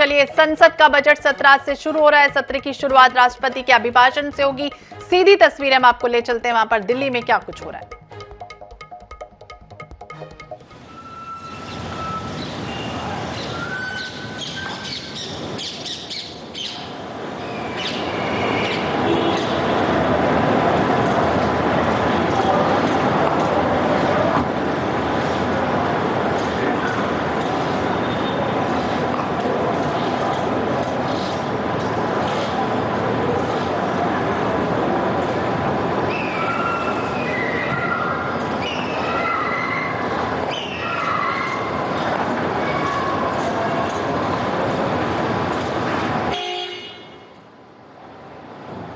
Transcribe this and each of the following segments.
चलिए, संसद का बजट सत्र आज से शुरू हो रहा है। सत्र की शुरुआत राष्ट्रपति के अभिभाषण से होगी। सीधी तस्वीर हम आपको ले चलते हैं वहां पर दिल्ली में क्या कुछ हो रहा है।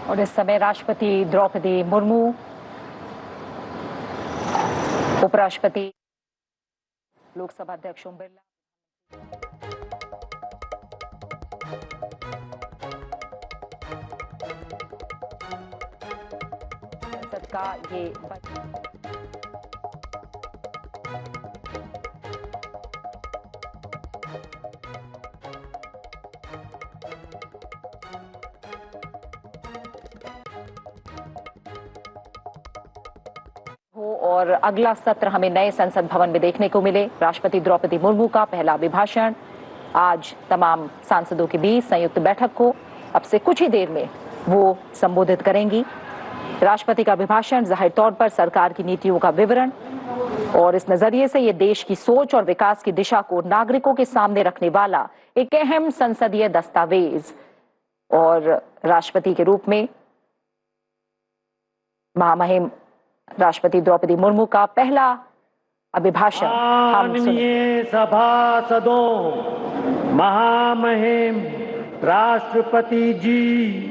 और इस समय राष्ट्रपति द्रौपदी मुर्मू, उपराष्ट्रपति लोकसभा अध्यक्ष ओम बिरला, संसद का ये और अगला सत्र हमें नए संसद भवन में देखने को मिले। राष्ट्रपति द्रौपदी मुर्मू का पहला अभिभाषण आज तमाम सांसदों के बीच संयुक्त बैठक को अब से कुछ ही देर में वो संबोधित करेंगी। राष्ट्रपति का अभिभाषण जाहिर तौर पर सरकार की नीतियों का विवरण और इस नजरिए से ये देश की सोच और विकास की दिशा को नागरिकों के सामने रखने वाला एक अहम संसदीय दस्तावेज और राष्ट्रपति के रूप में महामहिम राष्ट्रपति द्रौपदी मुर्मू का पहला अभिभाषण हम सुनिए। सभासदों, महामहिम राष्ट्रपति जी,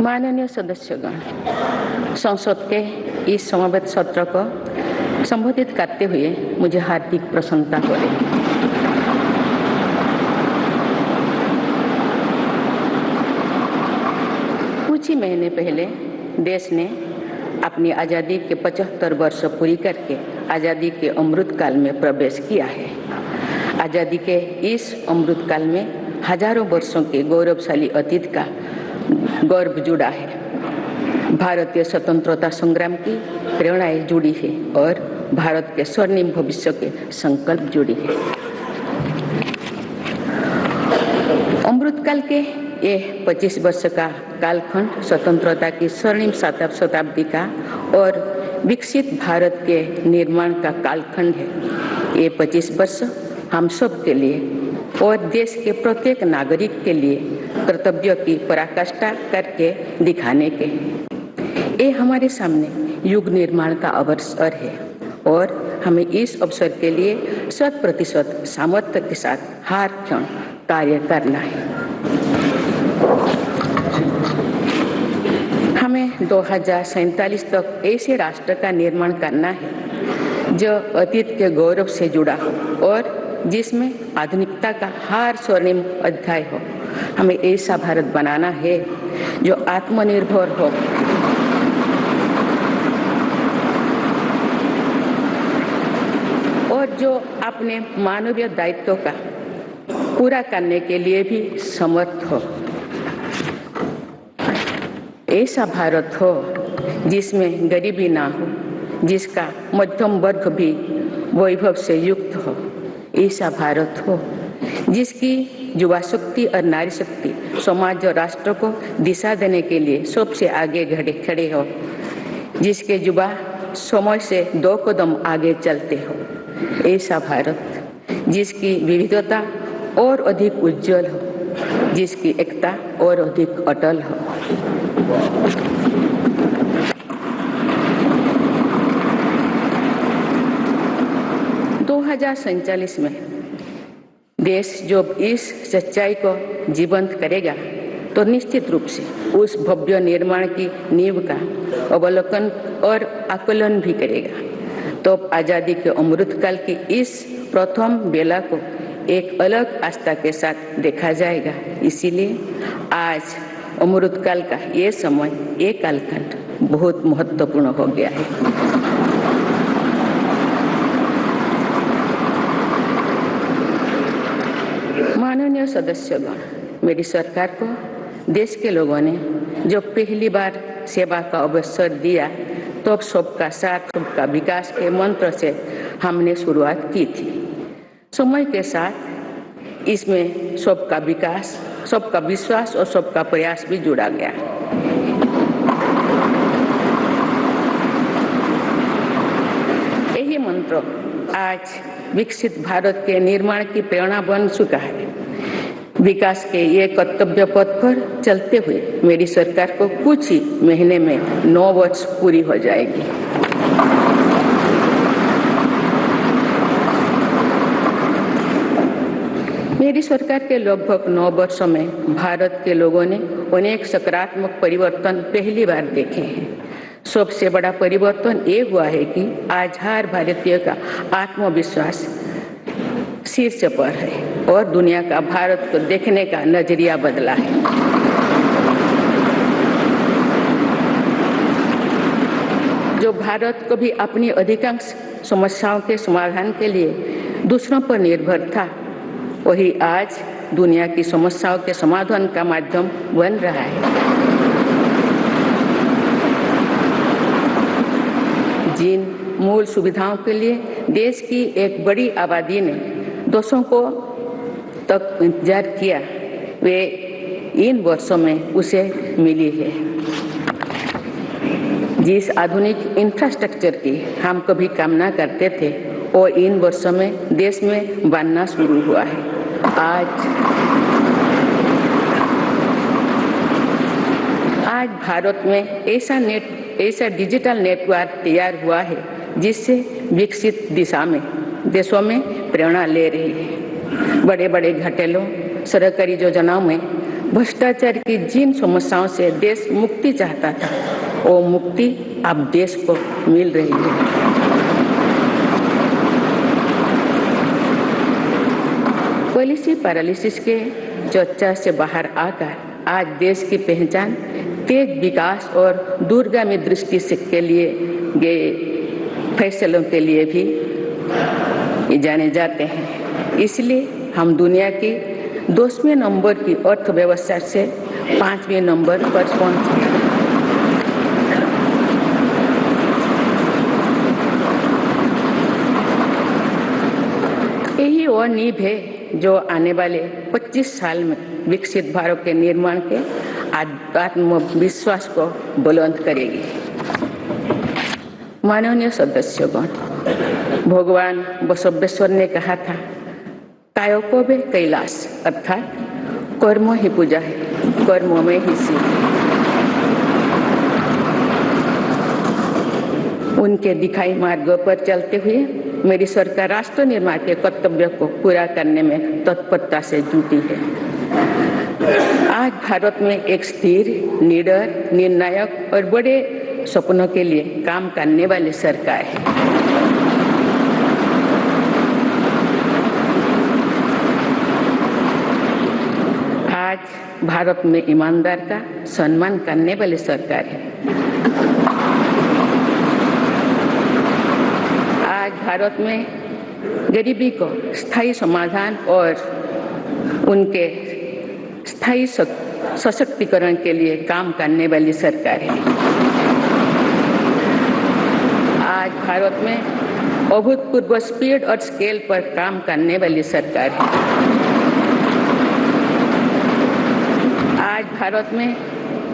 माननीय सदस्यगण, संसद के इस समवेत सत्र को संबोधित करते हुए मुझे हार्दिक प्रसन्नता हो रही है। कुछ ही महीने पहले देश ने अपनी आज़ादी के 75 वर्ष पूरी करके आज़ादी के अमृत काल में प्रवेश किया है। आज़ादी के इस अमृत काल में हजारों वर्षों के गौरवशाली अतीत का गर्व जुड़ा है। भारतीय स्वतंत्रता संग्राम की प्रेरणाएं जुड़ी है और भारत के स्वर्णिम भविष्य के संकल्प जुड़ी है। अमृतकाल के ये 25 वर्ष का कालखंड स्वतंत्रता की स्वर्णिम शताब्दी का और विकसित भारत के निर्माण का कालखंड है। ये 25 वर्ष हम सब के लिए और देश के प्रत्येक नागरिक के लिए कर्तव्य की पराकाष्ठा करके दिखाने के ये हमारे सामने युग निर्माण का अवसर है और हमें इस अवसर के लिए 100% सामर्थ्य के साथ हर क्षण कार्य करना है। हमें 2047 तक ऐसे राष्ट्र का निर्माण करना है जो अतीत के गौरव से जुड़ा हो और जिसमें आधुनिकता का हर स्वर्णिम अध्याय हो। हमें ऐसा भारत बनाना है जो आत्मनिर्भर हो, और जो अपने मानवीय दायित्वों का पूरा करने के लिए भी समर्थ हो। ऐसा भारत हो जिसमें गरीबी ना हो, जिसका मध्यम वर्ग भी वैभव से युक्त हो। ऐसा भारत हो जिसकी युवा शक्ति और नारी शक्ति समाज और राष्ट्र को दिशा देने के लिए सबसे आगे खड़े हो, जिसके युवा समय से 2 कदम आगे चलते हो। ऐसा भारत जिसकी विविधता और अधिक उज्जवल हो, जिसकी एकता और अधिक अटल हो। में देश जब इस सच्चाई को जीवंत करेगा तो निश्चित रूप से उस भव्य निर्माण की नींव का अवलोकन और आकलन भी करेगा। तो आजादी के अमृतकाल की इस प्रथम बेला को एक अलग आस्था के साथ देखा जाएगा। इसीलिए आज अमृतकाल का ये समय, ये कालखंड बहुत महत्वपूर्ण हो गया है। माननीय सदस्यगण, मेरी सरकार को देश के लोगों ने जब पहली बार सेवा का अवसर दिया तो अब सबका साथ सबका विकास के मंत्र से हमने शुरुआत की थी। समय के साथ इसमें सबका विकास, सबका विश्वास और सबका प्रयास भी जुड़ा गया। यही मंत्र आज विकसित भारत के निर्माण की प्रेरणा बन चुका है। विकास के ये कर्तव्य पथ पर चलते हुए मेरी सरकार को कुछ ही महीने में 9 वर्ष पूरी हो जाएगी। मेरी सरकार के लगभग 9 वर्षों में भारत के लोगों ने अनेक सकारात्मक परिवर्तन पहली बार देखे हैं। सबसे बड़ा परिवर्तन ये हुआ है कि आज हर भारतीय का आत्मविश्वास शीर्ष पर है और दुनिया का भारत को देखने का नजरिया बदला है। जो भारत को भी अपनी अधिकांश समस्याओं के समाधान के लिए दूसरों पर निर्भर था, वही आज दुनिया की समस्याओं के समाधान का माध्यम बन रहा है। जिन मूल सुविधाओं के लिए देश की एक बड़ी आबादी ने दोषों को तक इंतजार किया, वे इन वर्षों में उसे मिली है। जिस आधुनिक इंफ्रास्ट्रक्चर की हम कभी कामना करते थे, वो इन वर्षों में देश में बनना शुरू हुआ है। आज भारत में ऐसा डिजिटल नेटवर्क तैयार हुआ है जिससे विकसित देशों में प्रेरणा ले रही है। बड़े बड़े घोटालों, सरकारी योजनाओं में भ्रष्टाचार की जिन समस्याओं से देश मुक्ति चाहता था, वो मुक्ति अब देश को मिल रही है। पॉलिसी पैरालिसिस के चर्चा से बाहर आकर आज देश की पहचान तेज विकास और दूरगामी दृष्टि से के लिए गए फैसलों के लिए भी जाने जाते हैं। इसलिए हम दुनिया की 10वें नंबर की अर्थव्यवस्था से 5वें नंबर पर पहुंची। यही वो नींव है जो आने वाले 25 साल में विकसित भारत के निर्माण के आत्मविश्वास को बुलंद करेगी। माननीय सदस्यगण, भगवान बसवेश्वर ने कहा था, कायोपवे कैलाश, अर्थात कर्म ही पूजा है, कर्म में ही शिव। उनके दिखाई मार्ग पर चलते हुए मेरी सरकार राष्ट्र निर्माण के कर्तव्य को पूरा करने में तत्परता से जुटी है। आज भारत में एक स्थिर, निडर, निर्णायक और बड़े सपनों के लिए काम करने वाली सरकार है। आज भारत में ईमानदार का सम्मान करने वाली सरकार है। आज भारत में गरीबी को स्थायी समाधान और उनके स्थायी सशक्तिकरण के लिए काम करने वाली सरकार है। आज भारत में अभूतपूर्व स्पीड और स्केल पर काम करने वाली सरकार है। आज भारत में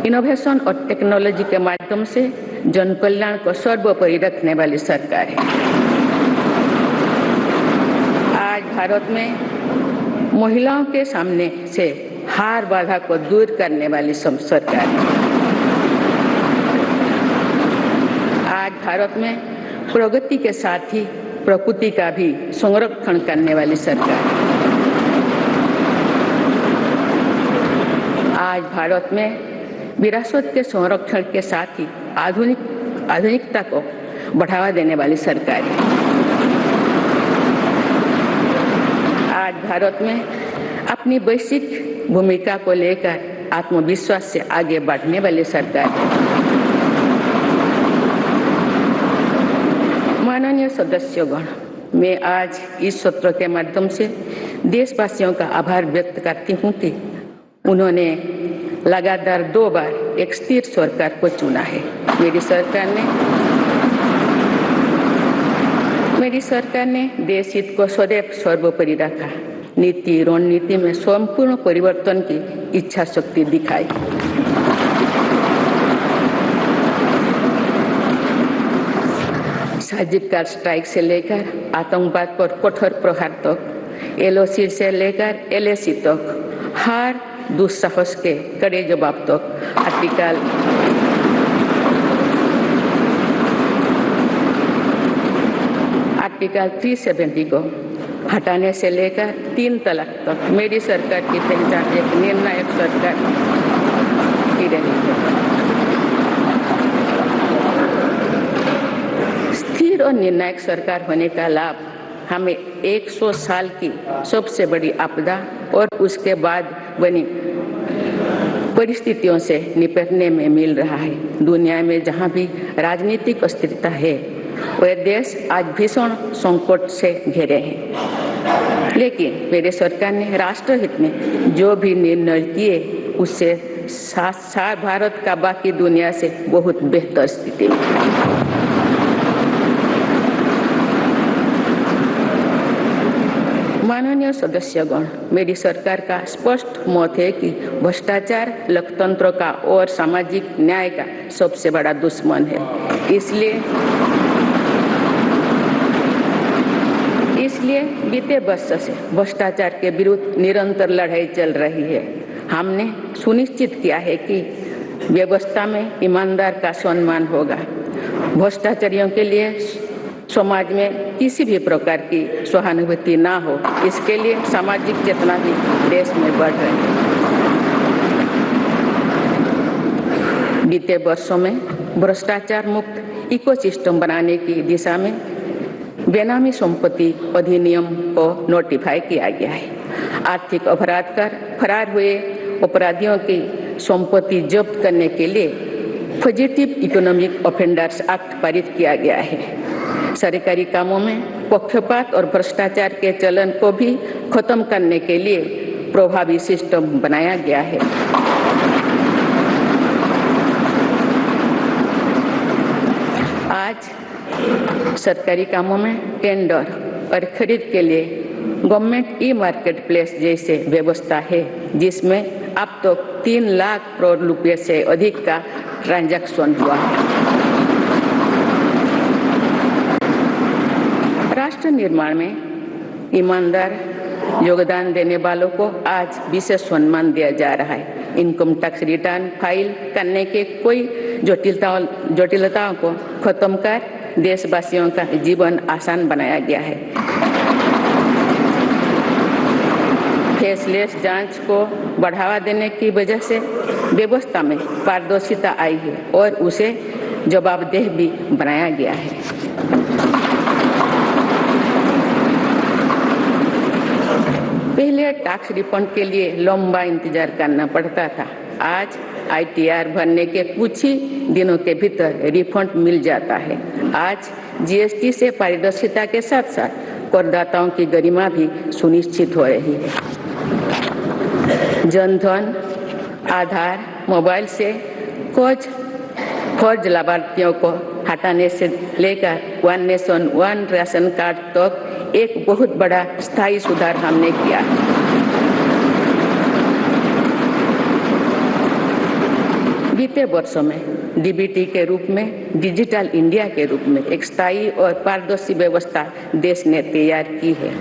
इनोवेशन और टेक्नोलॉजी के माध्यम से जन कल्याण को सर्वोपरि रखने वाली सरकार है। आज भारत में महिलाओं के सामने से हार बाधा को दूर करने वाली सरकार है। आज भारत में प्रगति के साथ ही प्रकृति का भी संरक्षण करने वाली सरकार है। आज भारत में विरासत के संरक्षण के साथ ही आधुनिकता को बढ़ावा देने वाली सरकार है। आज भारत में अपनी वैश्विक भूमिका को लेकर आत्मविश्वास से आगे बढ़ने वाली सरकार है। माननीय सदस्यगण, मैं आज इस सत्र के माध्यम से देशवासियों का आभार व्यक्त करती हूँ कि उन्होंने लगातार 2 बार एक स्थिर सरकार को चुना है। मेरी सरकार ने देश हित को सदैव सर्वोपरि रखा। नीति रणनीति में संपूर्ण परिवर्तन की इच्छा शक्ति दिखाई। सर्जिकल स्ट्राइक से लेकर आतंकवाद पर कठोर प्रहार तक, LOC से लेकर LAC तक, हर दुस्साहस के कड़े जवाब तक आर्टिकल 370 को हटाने से लेकर 3 तलाक तक मेरी सरकार की पहचान एक निर्णायक सरकार की रही है। स्थिर और निर्णायक सरकार होने का लाभ हमें 100 साल की सबसे बड़ी आपदा और उसके बाद बनी परिस्थितियों से निपटने में मिल रहा है। दुनिया में जहां भी राजनीतिक अस्थिरता है, वह देश आज भीषण संकट से घिरे हैं। लेकिन मेरे सरकार ने राष्ट्रहित में जो भी निर्णय किए, उससे साथ भारत का बाकी दुनिया से बहुत बेहतर स्थिति में। माननीय सदस्यगण, मेरी सरकार का स्पष्ट मत है कि भ्रष्टाचार लोकतंत्र का और सामाजिक न्याय का सबसे बड़ा दुश्मन है। इसलिए बीते वर्ष से भ्रष्टाचार के विरुद्ध निरंतर लड़ाई चल रही है। हमने सुनिश्चित किया है कि व्यवस्था में ईमानदार का सम्मान होगा। भ्रष्टाचारियों के लिए समाज में किसी भी प्रकार की सहानुभूति ना हो, इसके लिए सामाजिक चेतना भी देश में बढ़ रही है। बीते वर्षों में भ्रष्टाचार मुक्त इकोसिस्टम बनाने की दिशा में बेनामी संपत्ति अधिनियम को नोटिफाई किया गया है। आर्थिक अपराध कर फरार हुए अपराधियों की संपत्ति जब्त करने के लिए फजिटिव इकोनॉमिक ऑफेंडर्स एक्ट पारित किया गया है। सरकारी कामों में पक्षपात और भ्रष्टाचार के चलन को भी खत्म करने के लिए प्रभावी सिस्टम बनाया गया है। आज सरकारी कामों में टेंडर और खरीद के लिए गवर्नमेंट ई मार्केट प्लेस जैसे व्यवस्था है, जिसमें अब तो 3 लाख करोड़ रुपए से अधिक का ट्रांजैक्शन हुआ है। राष्ट्र निर्माण में ईमानदार योगदान देने वालों को आज विशेष सम्मान दिया जा रहा है। इनकम टैक्स रिटर्न फाइल करने के कोई जटिलताओं को खत्म कर देशवासियों का जीवन आसान बनाया गया है। फेसलेस जांच को बढ़ावा देने की वजह से व्यवस्था में पारदर्शिता आई है और उसे जवाबदेह भी बनाया गया है। पहले टैक्स रिफंड के लिए लंबा इंतजार करना पड़ता था। आज ITR भरने के कुछ ही दिनों के भीतर रिफंड मिल जाता है। आज GST से पारदर्शिता के साथ साथ करदाताओं की गरिमा भी सुनिश्चित हो रही है। जनधन, आधार, मोबाइल से कुछ फर्ज लाभार्थियों को हटाने से लेकर one nation one ration card तक एक बहुत बड़ा स्थायी सुधार हमने किया है। बीते वर्षों में DBT के रूप में, डिजिटल इंडिया के रूप में एक स्थायी और पारदर्शी व्यवस्था देश ने तैयार की है।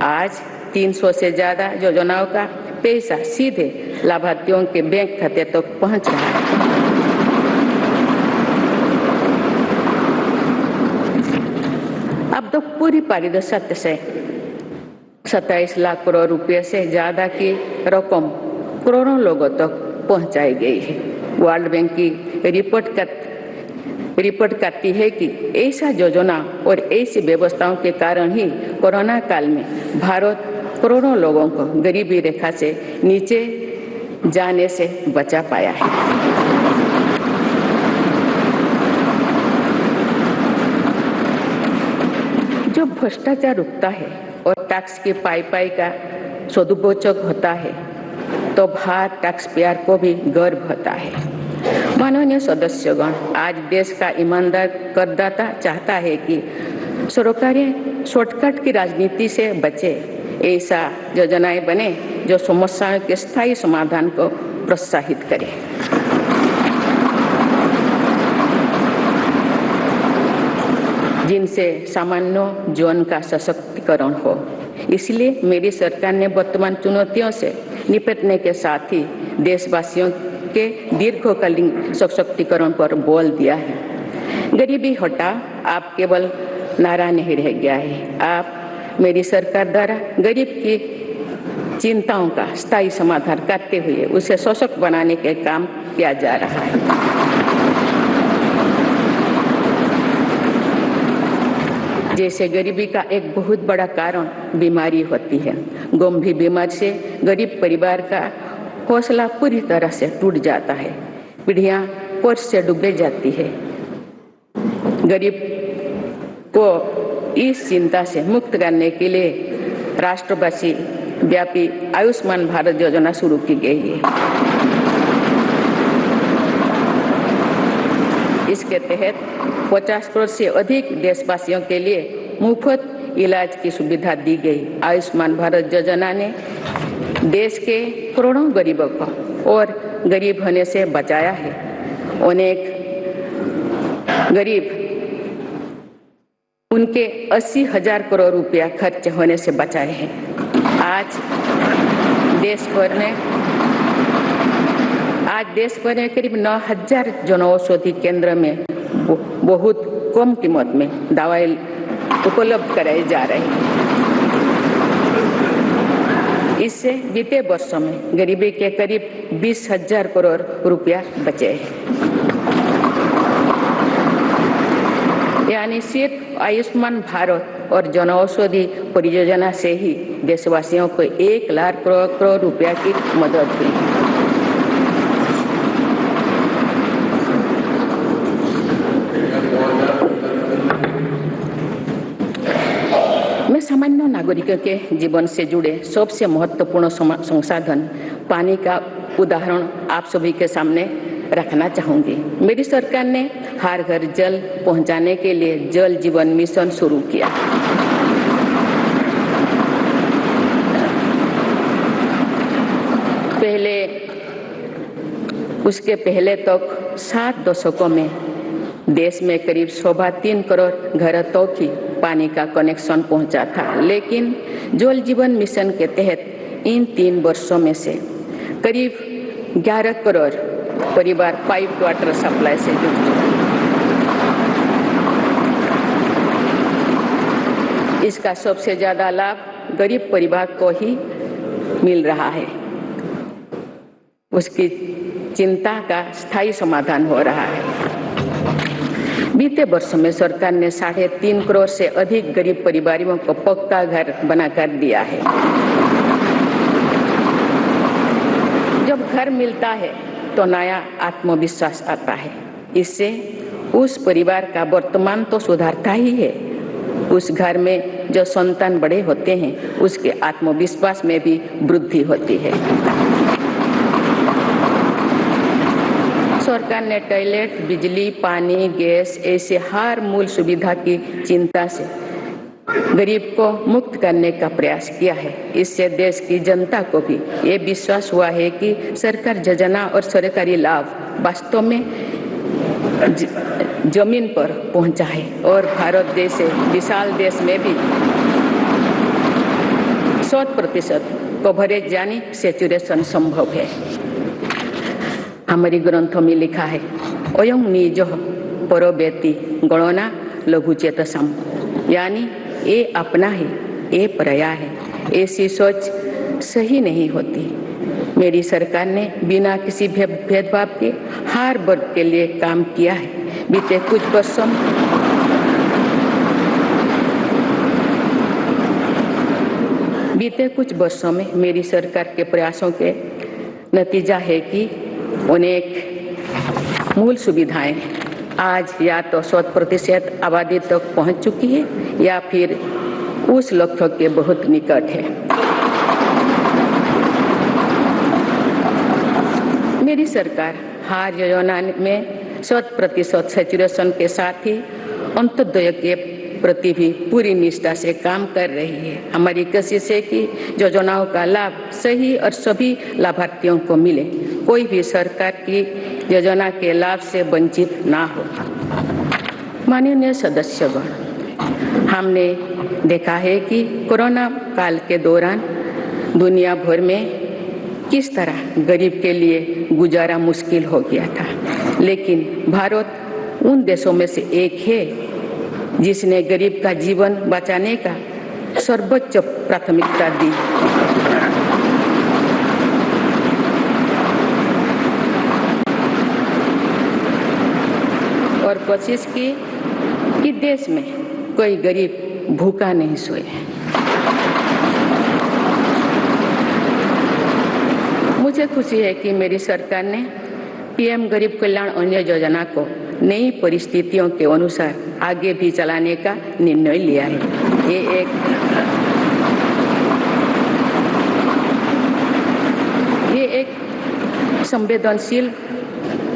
आज 300 से ज्यादा योजनाओं का पैसा सीधे लाभार्थियों के बैंक खाते तक पहुंच रहा है। अब तो पूरी पारदर्शिता से 27 लाख करोड़ रुपए से ज्यादा की रकम करोड़ों लोगों तक पहुंचाई गई है। वर्ल्ड बैंक की रिपोर्ट करती है कि ऐसा योजना और ऐसी व्यवस्थाओं के कारण ही कोरोना काल में भारत करोड़ों लोगों को गरीबी रेखा से नीचे जाने से बचा पाया है। जो भ्रष्टाचार रुकता है और टैक्स की पाई का सदुपयोग होता है तो भारत टैक्स पेयर को भी गर्व होता है। माननीय सदस्यगण, आज देश का ईमानदार करदाता चाहता है कि सरकारी शॉर्टकट की राजनीति से बचे। ऐसा योजनाएं बने जो समस्याओं के स्थायी समाधान को प्रोत्साहित करे। जिनसे सामान्य जीवन का सशक्तिकरण हो। इसलिए मेरी सरकार ने वर्तमान चुनौतियों से निपटने के साथ ही देशवासियों के दीर्घकालीन सशक्तिकरण पर बल दिया है। गरीबी हटा आप केवल नारा नहीं रह गया है, आप मेरी सरकार द्वारा गरीब की चिंताओं का स्थायी समाधान करते हुए उसे सशक्त बनाने के काम किया जा रहा है। जैसे गरीबी का एक बहुत बड़ा कारण बीमारी होती है। गंभीर बीमारी से गरीब परिवार का हौसला पूरी तरह से टूट जाता है, पीढ़ियां कर्ज से डूबे जाती है। गरीब को इस चिंता से मुक्त करने के लिए राष्ट्रवासी व्यापी आयुष्मान भारत योजना शुरू की गई है। इसके तहत 50 करोड़ से अधिक देशवासियों के लिए मुफ्त इलाज की सुविधा दी गई। आयुष्मान भारत योजना ने देश के करोड़ों गरीबों को और गरीब होने से बचाया है। अनेक गरीब उनके 80,000 करोड़ रुपया खर्च होने से बचाए हैं। आज देश भर में करीब 9,000 जनऔषधि केंद्र में बहुत कम कीमत में दवाई उपलब्ध कराई जा रही है। इससे बीते वर्षों में गरीबी के करीब 20,000 करोड़ रुपया बचे हैं। यानी सिर्फ आयुष्मान भारत और जनऔषधि परियोजना से ही देशवासियों को 1 लाख करोड़ रुपया की मदद हुई। मैं सामान्य नागरिकों के जीवन से जुड़े सबसे महत्वपूर्ण संसाधन पानी का उदाहरण आप सभी के सामने रखना चाहूंगी। मेरी सरकार ने हर घर जल पहुंचाने के लिए जल जीवन मिशन शुरू किया। उसके पहले तक 7 दशकों में देश में करीब 3.25 करोड़ घरों तक ही पानी का कनेक्शन पहुंचा था, लेकिन जल जीवन मिशन के तहत इन 3 वर्षों में से करीब 11 करोड़ परिवार पाइप वाटर सप्लाई से जुड़ चुके हैं। इसका सबसे ज्यादा लाभ गरीब परिवार को ही मिल रहा है। उसकी चिंता का स्थायी समाधान हो रहा है। बीते वर्षों में सरकार ने 3.5 करोड़ से अधिक गरीब परिवारों को पक्का घर बनाकर दिया है। जब घर मिलता है तो नया आत्मविश्वास आता है। इससे उस परिवार का वर्तमान तो सुधरता ही है, उस घर में जो संतान बड़े होते हैं उसके आत्मविश्वास में भी वृद्धि होती है। सरकार ने टॉयलेट, बिजली, पानी, गैस ऐसे हर मूल सुविधा की चिंता से गरीब को मुक्त करने का प्रयास किया है। इससे देश की जनता को भी ये विश्वास हुआ है कि सरकार योजना और सरकारी लाभ वास्तव में जमीन पर पहुंचा है और भारत जैसे विशाल देश में भी 100% कवरेज यानी सैचुरेशन संभव है। हमारी ग्रंथों में लिखा है, अयं निजो परोवेति गणना लघुचेतसम, यानी ये अपना है, ये पराया है। ऐसी सोच सही नहीं होती। मेरी सरकार ने बिना किसी भेदभाव के हर वर्ग के लिए काम किया है। बीते कुछ वर्षों में मेरी सरकार के प्रयासों के नतीजा है कि अनेक मूल सुविधाएं आज या तो 100% आबादी तक पहुंच चुकी है या फिर उस लक्ष्य के बहुत निकट है। मेरी सरकार हर योजना में 100% सैचुरेशन के साथ ही अंत्योदय के प्रति भी पूरी निष्ठा से काम कर रही है। हमारी कोशिश है कि योजनाओं का लाभ सही और सभी लाभार्थियों को मिले, कोई भी सरकार की योजना के लाभ से वंचित ना हो। माननीय सदस्यगण, हमने देखा है कि कोरोना काल के दौरान दुनिया भर में किस तरह गरीब के लिए गुजारा मुश्किल हो गया था, लेकिन भारत उन देशों में से एक है जिसने गरीब का जीवन बचाने का सर्वोच्च प्राथमिकता दी। और कोशिश की कि देश में कोई गरीब भूखा नहीं सोए। मुझे खुशी है कि मेरी सरकार ने पीएम गरीब कल्याण अन्न योजना को नई परिस्थितियों के अनुसार आगे भी चलाने का निर्णय लिया है। ये एक संवेदनशील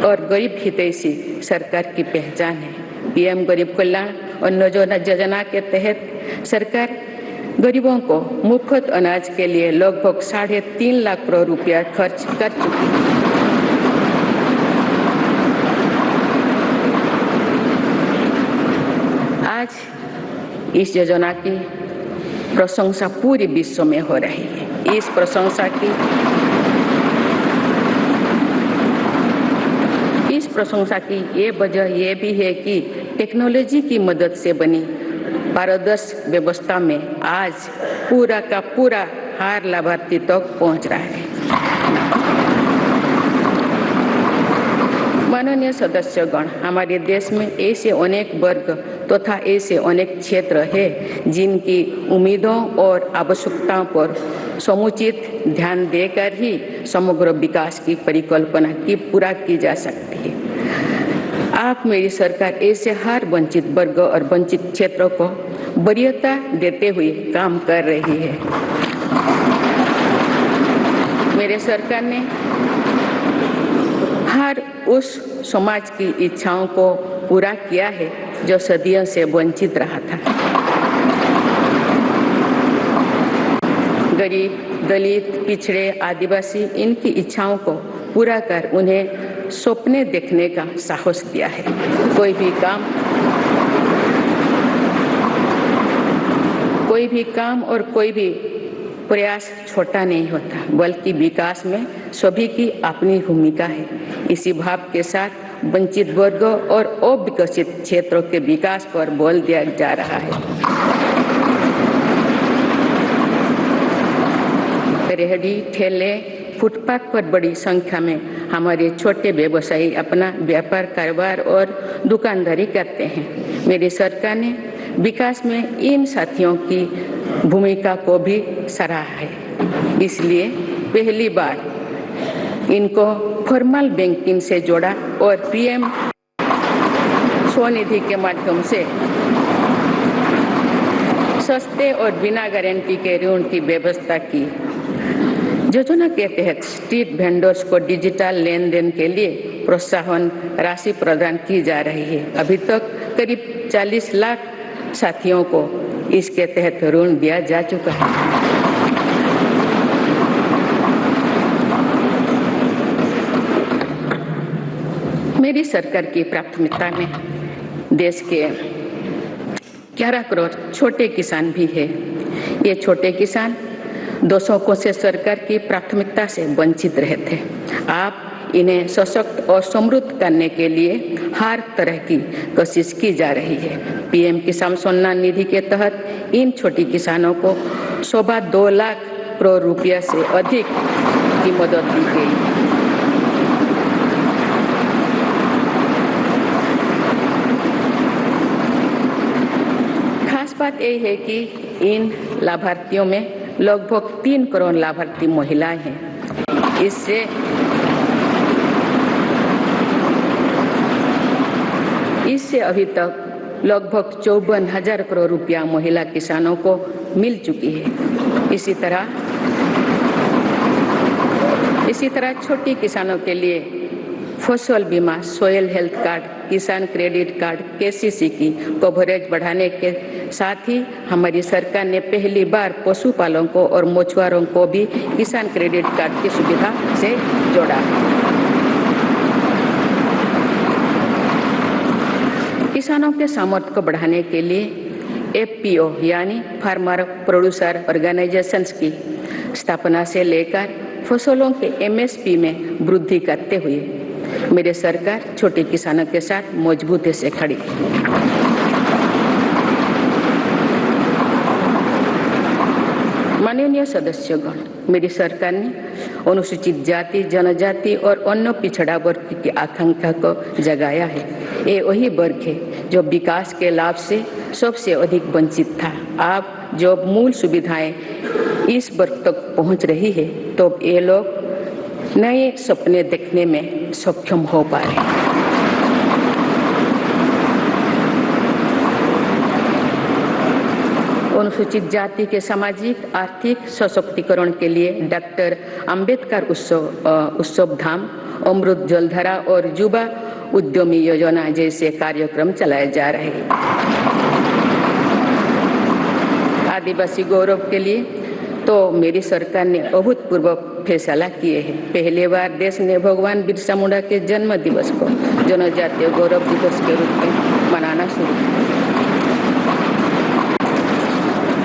और गरीब हितैषी सरकार की पहचान है। पीएम गरीब कल्याण अन्न योजना के तहत सरकार गरीबों को मुफ्त अनाज के लिए लगभग 3.5 लाख करोड़ रुपया खर्च कर चुकी है। आज इस योजना की प्रशंसा पूरे विश्व में हो रही है। इस प्रशंसा की ये वजह ये भी है कि टेक्नोलॉजी की मदद से बनी पारदर्शी व्यवस्था में आज पूरा का पूरा हर लाभार्थी तक पहुंच रहा है। माननीय सदस्यगण, हमारे देश में ऐसे अनेक वर्ग तथा ऐसे अनेक क्षेत्र हैं जिनकी उम्मीदों और आवश्यकताओं पर समुचित ध्यान देकर ही समग्र विकास की परिकल्पना की पूरा की जा सकती है। आप मेरी सरकार ऐसे हर वंचित वर्ग और वंचित क्षेत्रों को वरीयता देते हुए काम कर रही है। मेरे सरकार ने हर उस समाज की इच्छाओं को पूरा किया है जो सदियों से वंचित रहा था। गरीब, दलित, पिछड़े, आदिवासी इनकी इच्छाओं को पूरा कर उन्हें सपने देखने का साहस दिया है। कोई भी काम और कोई भी प्रयास छोटा नहीं होता, बल्कि विकास में सभी की अपनी भूमिका है। इसी भाव के साथ वंचित वर्गों और अविकसित क्षेत्रों के विकास पर बल दिया जा रहा है। रेहड़ी, ठेले, फुटपाथ पर बड़ी संख्या में हमारे छोटे व्यवसायी अपना व्यापार, कारोबार और दुकानदारी करते हैं। मेरी सरकार ने विकास में इन साथियों की भूमिका को भी सराहा है। इसलिए पहली बार इनको फॉर्मल बैंकिंग से जोड़ा और पीएम स्वनिधि के माध्यम से सस्ते और बिना गारंटी के ऋण की व्यवस्था की। योजना के तहत स्ट्रीट वेंडर्स को डिजिटल लेन देन के लिए प्रोत्साहन राशि प्रदान की जा रही है। अभी तक करीब 40 लाख साथियों को इसके तहत ऋण दिया जा चुका है। मेरी सरकार की प्राथमिकता में देश के 11 करोड़ छोटे किसान भी है। ये छोटे किसान दशकों से सरकार की प्राथमिकता से वंचित रहे थे। आप इन्हें सशक्त और समृद्ध करने के लिए हर तरह की कोशिश की जा रही है। पीएम किसान सम्मान निधि के तहत इन छोटे किसानों को 2.25 लाख करोड़ रुपया से अधिक की मदद दी गई। खास बात यह है कि इन लाभार्थियों में लगभग 3 करोड़ लाभार्थी महिलाएं हैं। इससे अभी तक लगभग 54,000 करोड़ रुपया महिला किसानों को मिल चुकी है। इसी तरह छोटे किसानों के लिए फसल बीमा, सोयल हेल्थ कार्ड, किसान क्रेडिट कार्ड, केसीसी की कवरेज बढ़ाने के साथ ही हमारी सरकार ने पहली बार पशुपालकों और मछुआरों को भी किसान क्रेडिट कार्ड की सुविधा से जोड़ा है। किसानों के सामर्थ्य को बढ़ाने के लिए एफपीओ यानी फार्मर प्रोड्यूसर ऑर्गेनाइजेशंस की स्थापना से लेकर फसलों के एमएसपी में वृद्धि करते हुए मेरी सरकार छोटे किसानों के साथ मजबूती से खड़ी है। माननीय सदस्यगण, मेरी सरकार ने अनुसूचित जाति, जनजाति और अन्य पिछड़ा वर्ग की आकांक्षा को जगाया है। ये वही वर्ग है जो विकास के लाभ से सबसे अधिक वंचित था। अब जो मूल सुविधाएं इस वर्ग तक पहुंच रही है, तो ये लोग नए सपने देखने में सक्षम हो पा रहे हैं। अनुसूचित जाति के सामाजिक आर्थिक सशक्तिकरण के लिए डॉक्टर अंबेडकर उत्सव धाम, अमृत जलधारा और युवा उद्यमी योजना जैसे कार्यक्रम चलाए जा रहे हैं। आदिवासी गौरव के लिए तो मेरी सरकार ने अभूतपूर्व फैसला किए हैं। पहली बार देश ने भगवान बिरसा मुंडा के जन्म दिवस को जनजातीय गौरव दिवस के रूप में मनाना शुरू किया।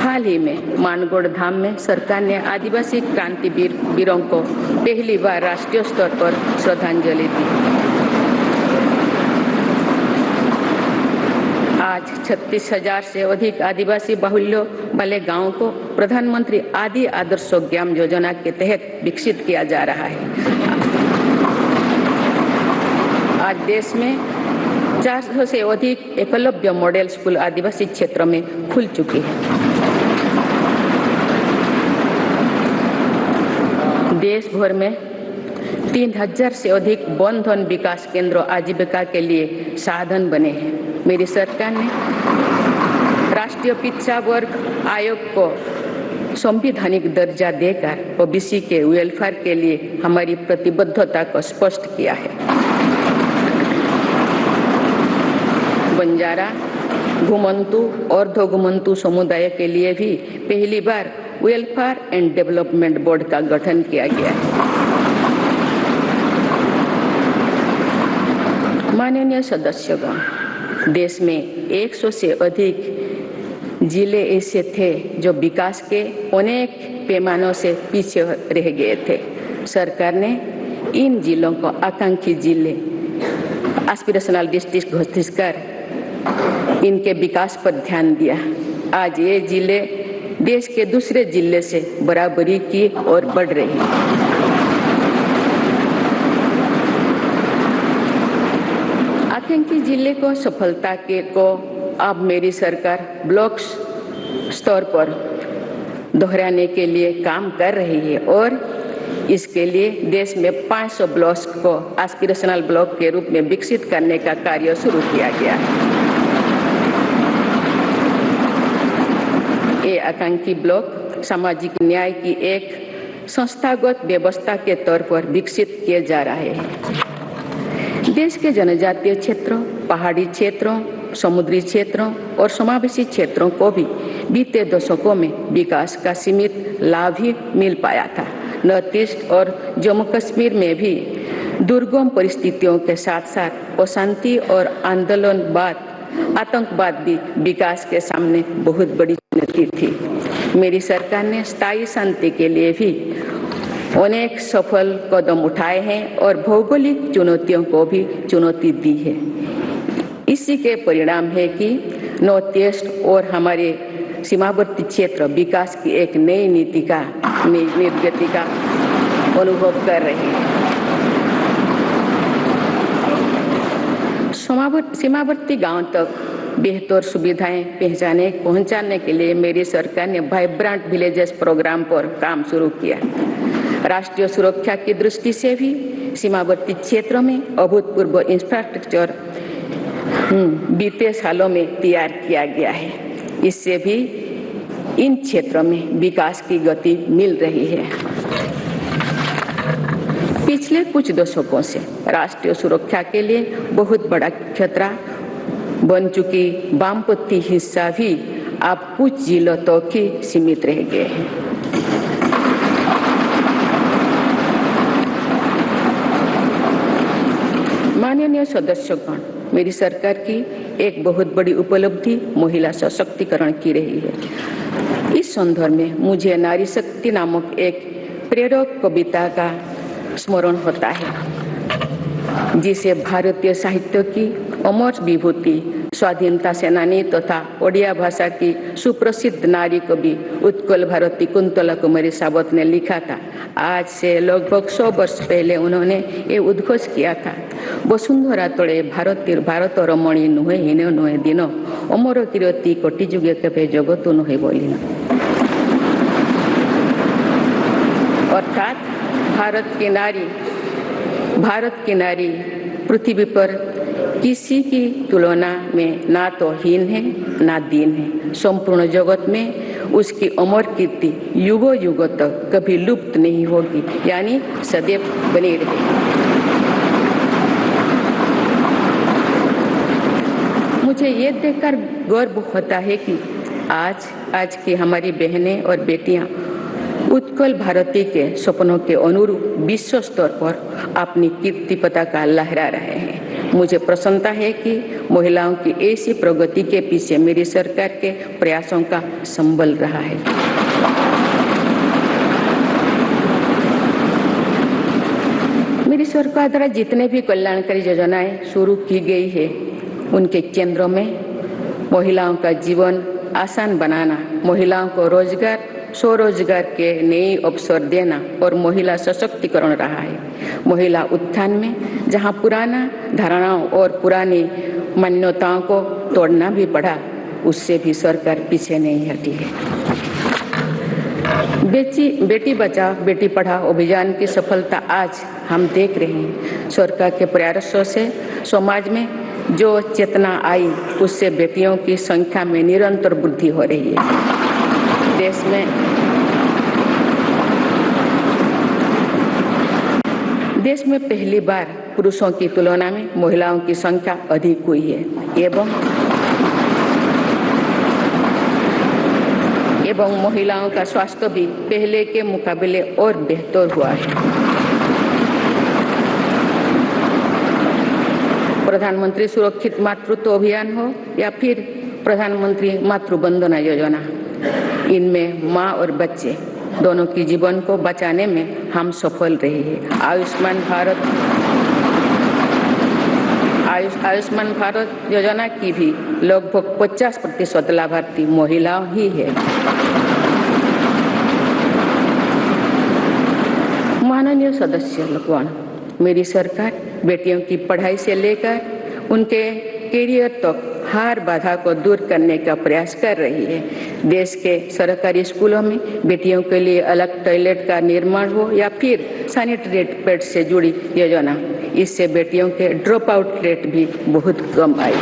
हाल ही में मानगढ़ धाम में सरकार ने आदिवासी क्रांतिवीर वीरों को पहली बार राष्ट्रीय स्तर पर श्रद्धांजलि दी। आज 36,000 से अधिक आदिवासी बाहुल्य वाले गांवों को प्रधानमंत्री आदि आदर्श ग्राम योजना के तहत विकसित किया जा रहा है। आज देश में 400 से अधिक एकलव्य मॉडल स्कूल आदिवासी क्षेत्रों में खुल चुके हैं। देश भर में 3000 से अधिक वन धन विकास केंद्र आजीविका के लिए साधन बने हैं। मेरी सरकार ने राष्ट्रीय पिछड़ा वर्ग आयोग को संवैधानिक दर्जा देकर ओबीसी के वेलफेयर के लिए हमारी प्रतिबद्धता को स्पष्ट किया है। बंजारा, घुमंतु और अर्धघुमंतु समुदाय के लिए भी पहली बार वेलफेयर एंड डेवलपमेंट बोर्ड का गठन किया गया है। माननीय सदस्यगण, देश में 100 से अधिक जिले ऐसे थे जो विकास के अनेक पैमानों से पीछे रह गए थे। सरकार ने इन जिलों को आकांक्षी जिले एस्पिरेशनल डिस्ट्रिक्ट घोषित कर इनके विकास पर ध्यान दिया। आज ये जिले देश के दूसरे जिले से बराबरी की ओर बढ़ रही हैं। आकांक्षी जिले को सफलता को अब मेरी सरकार ब्लॉक स्तर पर दोहराने के लिए काम कर रही है और इसके लिए देश में 500 ब्लॉक्स को एस्पिरेशनल ब्लॉक के रूप में विकसित करने का कार्य शुरू किया गया है। ये आकांक्षी ब्लॉक सामाजिक न्याय की एक संस्थागत व्यवस्था के तौर पर विकसित किए जा रहे हैं। देश के जनजातीय क्षेत्रों, पहाड़ी क्षेत्रों, समुद्री क्षेत्रों और समावेशी क्षेत्रों को भी बीते दशकों में विकास का सीमित लाभ ही मिल पाया था। नॉर्थ ईस्ट और जम्मू कश्मीर में भी दुर्गम परिस्थितियों के साथ साथ अशांति और आतंकवाद भी विकास के सामने बहुत बड़ी चुनौती थी। मेरी सरकार ने स्थायी शांति के लिए भी अनेक सफल कदम उठाए हैं और भौगोलिक चुनौतियों को भी चुनौती दी है। इसी के परिणाम है कि नॉर्थ ईस्ट और हमारे सीमावर्ती क्षेत्र विकास की एक नई नीति का निर्गति का अनुभव कर रहे हैं। सीमावर्ती गांव तक बेहतर सुविधाएं पहुंचाने के लिए मेरी सरकार ने वाइब्रेंट विलेजेस प्रोग्राम पर काम शुरू किया। राष्ट्रीय सुरक्षा की दृष्टि से भी सीमावर्ती क्षेत्रों में अभूतपूर्व इंफ्रास्ट्रक्चर बीते सालों में तैयार किया गया है। इससे भी इन क्षेत्रों में विकास की गति मिल रही है। पिछले कुछ दशकों से राष्ट्रीय सुरक्षा के लिए बहुत बड़ा खतरा बन चुकी वामपंथी हिस्सा भी अब कुछ जिलों तक ही सीमित रह गए हैं। माननीय सदस्यगण, मेरी सरकार की एक बहुत बड़ी उपलब्धि महिला सशक्तिकरण की रही है। इस संदर्भ में मुझे नारी शक्ति नामक एक प्रेरक कविता का स्मरण होता है, जिसे भारतीय साहित्य की अमर विभूति स्वाधीनता सेनानी तथा ओडिया भाषा की सुप्रसिद्ध नारी कवि उत्कल भारती कुंतला कुमारी सावत ने लिखा था। आज से लगभग 100 वर्ष पहले उन्होंने ये उद्घोष किया था, वसुंधरा तले भारत रमणी नुहे हीन नुहे दिन अमर कीर्ति कोटि जुगे केबे जगत नुहे बोलिना। अर्थात भारत की नारी पृथ्वी पर किसी की तुलना में ना तो हीन है ना दीन है। संपूर्ण जगत में उसकी अमर कीर्ति युगों युगों तक कभी लुप्त नहीं होगी, यानी सदैव बनी रहेगी। मुझे ये देखकर गर्व होता है कि आज की हमारी बहनें और बेटियां उत्कल भारती के सपनों के अनुरूप विश्व स्तर पर अपनी कीर्ति पताका लहरा रहे हैं। मुझे प्रसन्नता है कि महिलाओं की ऐसी प्रगति के पीछे मेरी सरकार के प्रयासों का संबल रहा है। मेरी सरकार द्वारा जितने भी कल्याणकारी योजनाएं शुरू की गई है, उनके केंद्रों में महिलाओं का जीवन आसान बनाना, महिलाओं को रोजगार स्वरोजगार के नए अवसर देना और महिला सशक्तिकरण रहा है। महिला उत्थान में जहां पुराना धारणाओं और पुरानी मान्यताओं को तोड़ना भी पड़ा, उससे भी सरकार पीछे नहीं हटी है। बेटी बचाओ बेटी पढ़ाओ अभियान की सफलता आज हम देख रहे हैं। सरकार के प्रयासों से समाज में जो चेतना आई, उससे बेटियों की संख्या में निरंतर वृद्धि हो रही है। देश में पहली बार पुरुषों की तुलना में महिलाओं की संख्या अधिक हुई है एवं महिलाओं का स्वास्थ्य भी पहले के मुकाबले और बेहतर हुआ है। प्रधानमंत्री सुरक्षित मातृत्व अभियान हो या फिर प्रधानमंत्री मातृ वंदना योजना, इनमें माँ और बच्चे दोनों की जीवन को बचाने में हम सफल रहे हैं। आयुष्मान भारत योजना की भी लगभग 50% लाभार्थी महिलाओं ही है। माननीय सदस्य लोगों, मेरी सरकार बेटियों की पढ़ाई से लेकर उनके करियर तक हर बाधा को दूर करने का प्रयास कर रही है। देश के सरकारी स्कूलों में बेटियों के लिए अलग टॉयलेट का निर्माण हो या फिर सैनिटरी पैड से जुड़ी योजना, इससे बेटियों के ड्रॉप आउट रेट भी बहुत कम आई।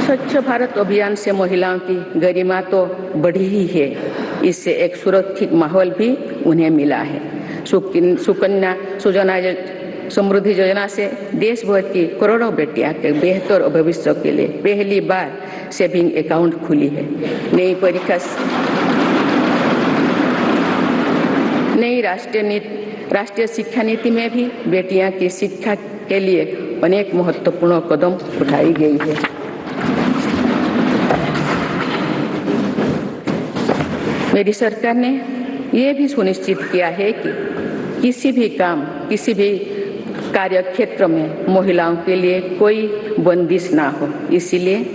स्वच्छ भारत अभियान से महिलाओं की गरिमा तो बढ़ी ही है, इससे एक सुरक्षित माहौल भी उन्हें मिला है। सुकन्या सुजना समृद्धि योजना से देश भर की करोड़ों बेटियां के बेहतर भविष्य के लिए पहली बार सेविंग अकाउंट खुली है। नई राष्ट्रीय शिक्षा नीति में भी बेटियां की शिक्षा के लिए अनेक महत्वपूर्ण कदम उठाई गई है। मेरी सरकार ने यह भी सुनिश्चित किया है कि किसी भी कार्य क्षेत्र में महिलाओं के लिए कोई बंदिश ना हो। इसीलिए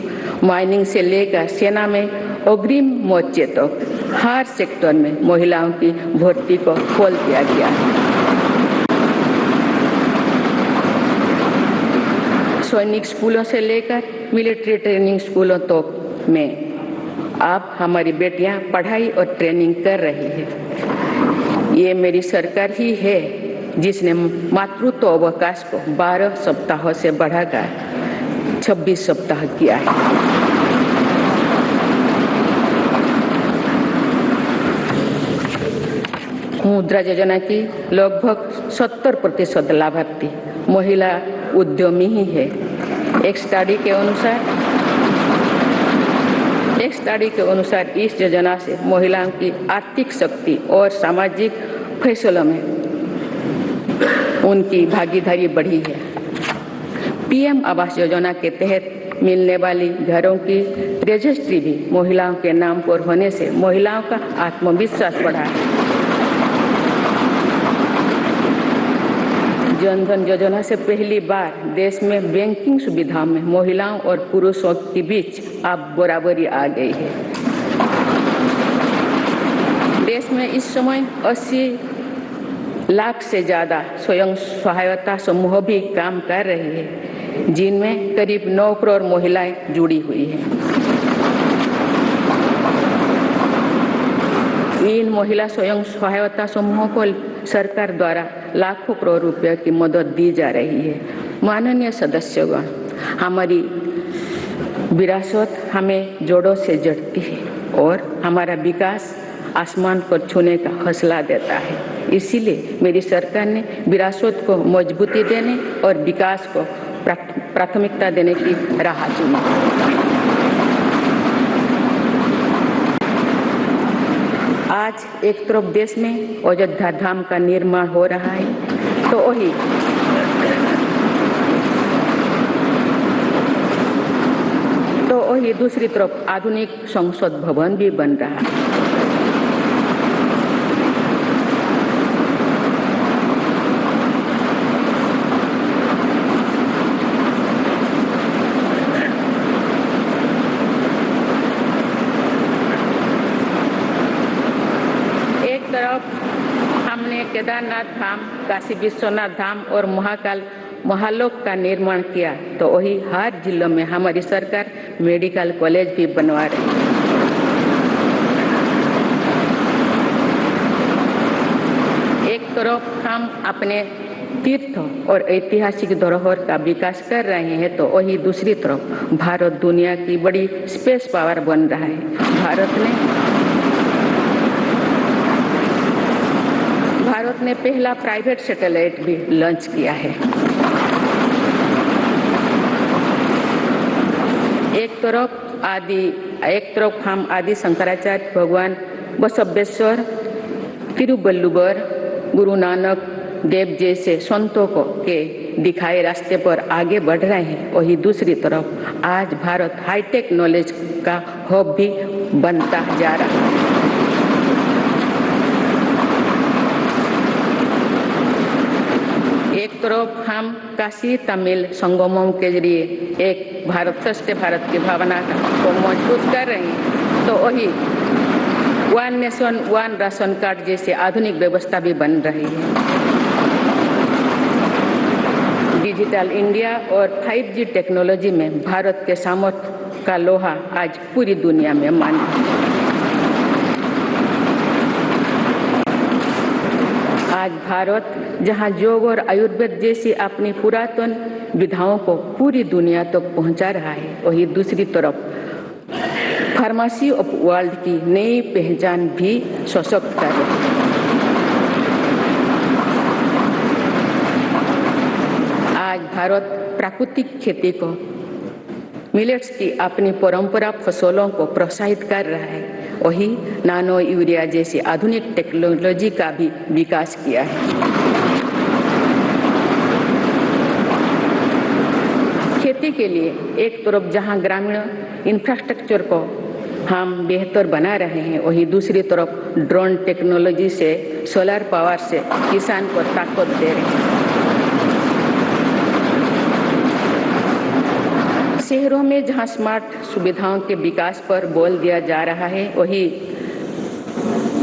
माइनिंग से लेकर सेना में अग्रिम मोर्चे तक हर सेक्टर में महिलाओं की भर्ती को खोल दिया गया है। सैनिक स्कूलों से लेकर मिलिट्री ट्रेनिंग स्कूलों तक में अब हमारी बेटियां पढ़ाई और ट्रेनिंग कर रही है। ये मेरी सरकार ही है जिसने मातृत्व अवकाश को 12 सप्ताह से बढ़ाकर 26 सप्ताह किया है। मुद्रा योजना की लगभग 70% लाभार्थी महिला उद्यमी ही है। एक स्टडी के अनुसार इस योजना से महिलाओं की आर्थिक शक्ति और सामाजिक फैसलों में उनकी भागीदारी बढ़ी है। पीएम आवास योजना के तहत मिलने वाली घरों की रजिस्ट्री भी महिलाओं के नाम पर होने से महिलाओं का आत्मविश्वास बढ़ा है। जन धन योजना से पहली बार देश में बैंकिंग सुविधाओं में महिलाओं और पुरुषों के बीच अब बराबरी आ गई है। देश में इस समय 80 लाख से ज्यादा स्वयं सहायता समूह भी काम कर रहे हैं, जिनमें करीब 9 करोड़ महिलाएं जुड़ी हुई हैं। इन महिला स्वयं सहायता समूहों को सरकार द्वारा लाखों करोड़ रुपए की मदद दी जा रही है। माननीय सदस्यगण, हमारी विरासत हमें जोड़ों से जड़ती है और हमारा विकास आसमान को छूने का हौसला देता है। इसीलिए मेरी सरकार ने विरासत को मजबूती देने और विकास को प्राथमिकता देने की राह चुनी। आज एक तरफ देश में अयोध्या धाम का निर्माण हो रहा है, तो वही दूसरी तरफ आधुनिक संसद भवन भी बन रहा है। हमने केदारनाथ धाम, काशी विश्वनाथ धाम और महालोक का निर्माण किया, तो वही हर जिलों में हमारी सरकार मेडिकल कॉलेज भी बनवा रही है। अपने तीर्थ और ऐतिहासिक धरोहर का विकास कर रहे हैं, तो वही दूसरी तरफ भारत दुनिया की बड़ी स्पेस पावर बन रहा है। भारत ने पहला प्राइवेट सैटेलाइट भी लॉन्च किया है। एक तरफ हम आदि शंकराचार्य भगवान बसवेश्वर, तिरुवल्लुवर, गुरु नानक देव जैसे संतों को के दिखाए रास्ते पर आगे बढ़ रहे हैं, वही दूसरी तरफ आज भारत हाईटेक नॉलेज का हब भी बनता जा रहा है। एक तरफ हम काशी तमिल संगमों के जरिए एक भारत श्रेष्ठ भारत की भावना को मजबूत कर रहे हैं, तो वही one nation one ration card जैसे आधुनिक व्यवस्था भी बन रही है। डिजिटल इंडिया और 5G टेक्नोलॉजी में भारत के सामर्थ्य का लोहा आज पूरी दुनिया में मान्य है। आज भारत जहां योग और आयुर्वेद जैसी अपनी पुरातन विधाओं को पूरी दुनिया तक पहुंचा रहा है, वही दूसरी तरफ फार्मेसी ऑफ वर्ल्ड की नई पहचान भी सशक्त कर रही है। आज भारत प्राकृतिक खेती को, मिलेट्स की अपनी परंपरा फसलों को प्रोत्साहित कर रहा है, वही नानो यूरिया जैसी आधुनिक टेक्नोलॉजी का भी विकास किया है। खेती के लिए एक तरफ जहां ग्रामीण इंफ्रास्ट्रक्चर को हम बेहतर बना रहे हैं, वही दूसरी तरफ ड्रोन टेक्नोलॉजी से, सोलर पावर से किसान को ताकत दे रहे हैं। शहरों में जहां स्मार्ट सुविधाओं के विकास पर बल दिया जा रहा है, वही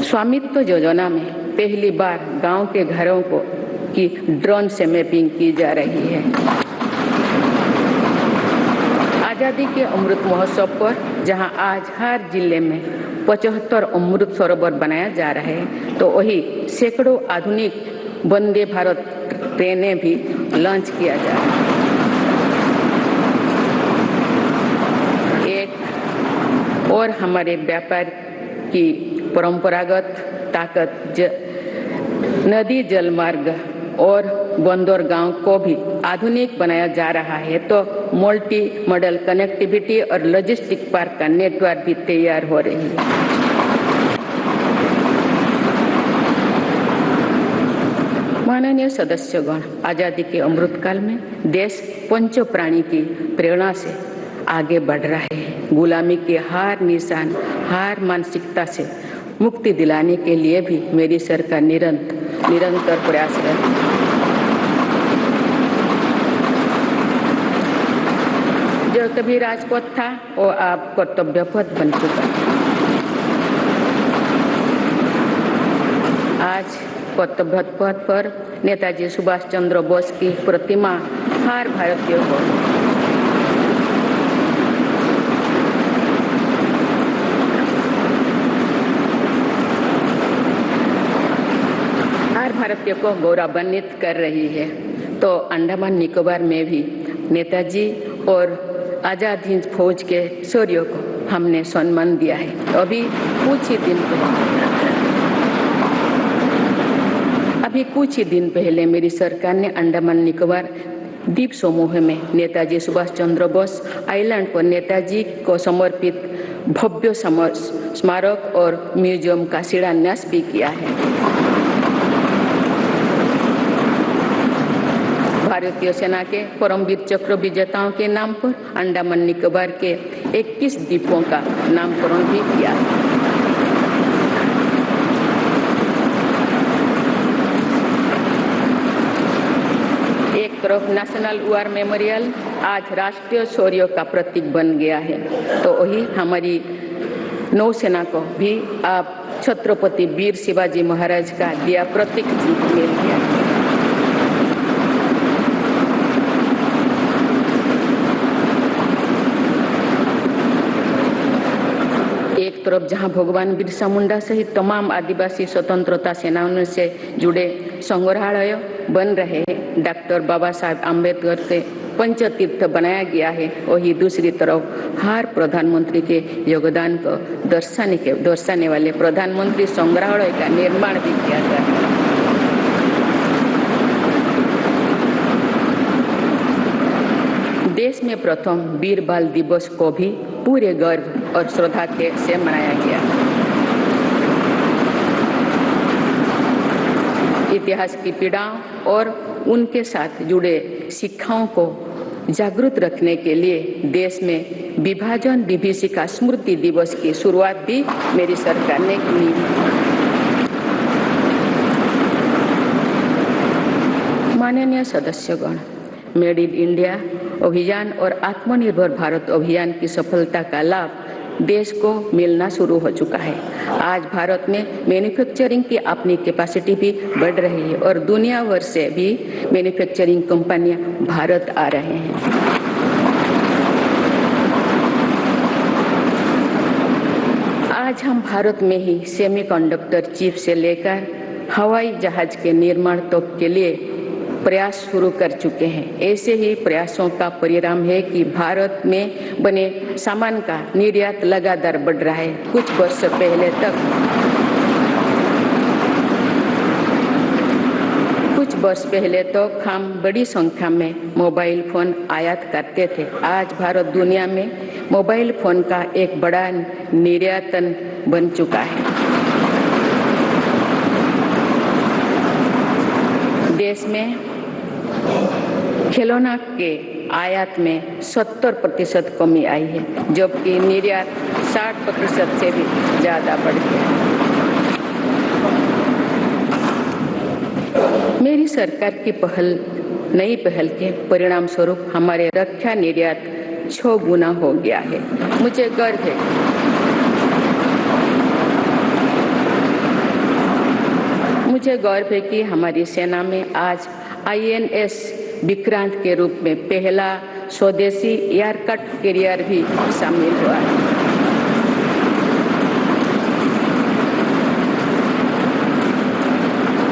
स्वामित्व योजना में पहली बार गांव के घरों को की ड्रोन से मैपिंग की जा रही है। आजादी के अमृत महोत्सव पर जहां आज हर जिले में 75 अमृत सरोवर बनाया जा रहा है, तो वही सैकड़ों आधुनिक वंदे भारत ट्रेनें भी लॉन्च किया जा रहा है। एक और हमारे व्यापार की परंपरागत ताकत नदी जल मार्ग और बंदरगांव को भी आधुनिक बनाया जा रहा है, तो मल्टी मॉडल कनेक्टिविटी और लॉजिस्टिक पार्क का नेटवर्क भी तैयार हो रही है। माननीय सदस्यगण, आजादी के अमृतकाल में देश पंच प्राणी की प्रेरणा से आगे बढ़ रहा है। गुलामी के हार निशान, हार मानसिकता से मुक्ति दिलाने के लिए भी मेरी सरकार निरंतर प्रयासरत है। जो कभी राजपथ था वो अब कर्तव्य पथ बन चुका है। आज कर्तव्य पथ पर नेताजी सुभाष चंद्र बोस की प्रतिमा हर भारतीय को भारतीय को गौरवान्वित कर रही है, तो अंडमान निकोबार में भी नेताजी और आजाद हिंद फौज के शौर्यों को हमने सम्मान दिया है। अभी कुछ ही दिन पहले मेरी सरकार ने अंडमान निकोबार द्वीप समूह में नेताजी सुभाष चंद्र बोस आइलैंड को नेताजी को समर्पित भव्य स्मारक और म्यूजियम का शिलान्यास भी किया है। भारतीय सेना के परमवीर चक्र विजेताओं के नाम पर अंडमान निकोबार के 21 द्वीपों का नामकरण भी किया है। एक तरफ नेशनल वॉर मेमोरियल आज राष्ट्रीय शौर्य का प्रतीक बन गया है, तो वही हमारी नौसेना को भी अब छत्रपति वीर शिवाजी महाराज का दिया प्रतीक मिल गया है। एक तरफ जहां भगवान बिरसा मुंडा सहित तमाम आदिवासी स्वतंत्रता सेनानियों से जुड़े संग्रहालय बन रहे हैं। डॉक्टर बाबा साहब आम्बेडकर के पंचतीर्थ बनाया गया है, वही दूसरी तरफ हर प्रधानमंत्री के योगदान को दर्शाने वाले प्रधानमंत्री संग्रहालय का निर्माण भी किया गया है। देश में प्रथम वीर बाल दिवस को भी पूरे गर्व और श्रद्धा के से मनाया गया। इतिहास की पीड़ाओं और उनके साथ जुड़े शिक्षाओं को जागरूक रखने के लिए देश में विभाजन विभीषिका स्मृति दिवस की शुरुआत भी मेरी सरकार ने की। माननीय सदस्यगण, मेड इन इंडिया अभियान और आत्मनिर्भर भारत अभियान की सफलता का लाभ देश को मिलना शुरू हो चुका है। आज भारत में मैन्युफैक्चरिंग की अपनी कैपेसिटी भी बढ़ रही है और दुनिया भर से भी मैन्युफैक्चरिंग कंपनियां भारत आ रहे हैं। आज हम भारत में ही सेमीकंडक्टर चिप से लेकर हवाई जहाज के निर्माण तक के लिए प्रयास शुरू कर चुके हैं। ऐसे ही प्रयासों का परिणाम है कि भारत में बने सामान का निर्यात लगातार बढ़ रहा है। कुछ वर्ष पहले तक हम बड़ी संख्या में मोबाइल फोन आयात करते थे। आज भारत दुनिया में मोबाइल फोन का एक बड़ा निर्यातन बन चुका है। देश में खिलौना के आयात में 70% कमी आई है, जबकि निर्यात 60% से भी ज्यादा बढ़ गया। मेरी सरकार की नई पहल के परिणाम स्वरूप हमारे रक्षा निर्यात 6 गुना हो गया है। मुझे गर्व है कि हमारी सेना में आज INS विक्रांत के रूप में पहला स्वदेशी एयरक्राफ्ट कैरियर भी शामिल हुआ है।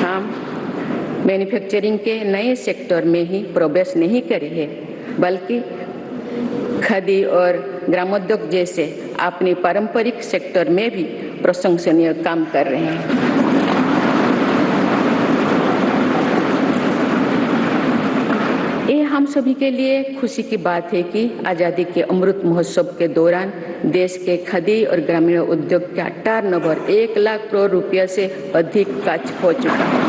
हम मैन्युफैक्चरिंग के नए सेक्टर में ही प्रवेश नहीं करे हैं, बल्कि खादी और ग्रामोद्योग जैसे अपने पारंपरिक सेक्टर में भी प्रशंसनीय काम कर रहे हैं। ये हम सभी के लिए खुशी की बात है कि आजादी के अमृत महोत्सव के दौरान देश के खादी और ग्रामीण उद्योग का टर्नओवर 1 लाख करोड़ रुपये से अधिक का हो चुका है।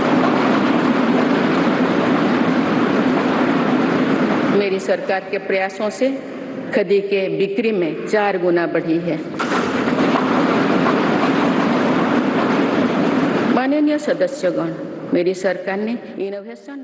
मेरी सरकार के प्रयासों से खादी के बिक्री में 4 गुना बढ़ी है। माननीय सदस्यगण, मेरी सरकार ने इनोवेशन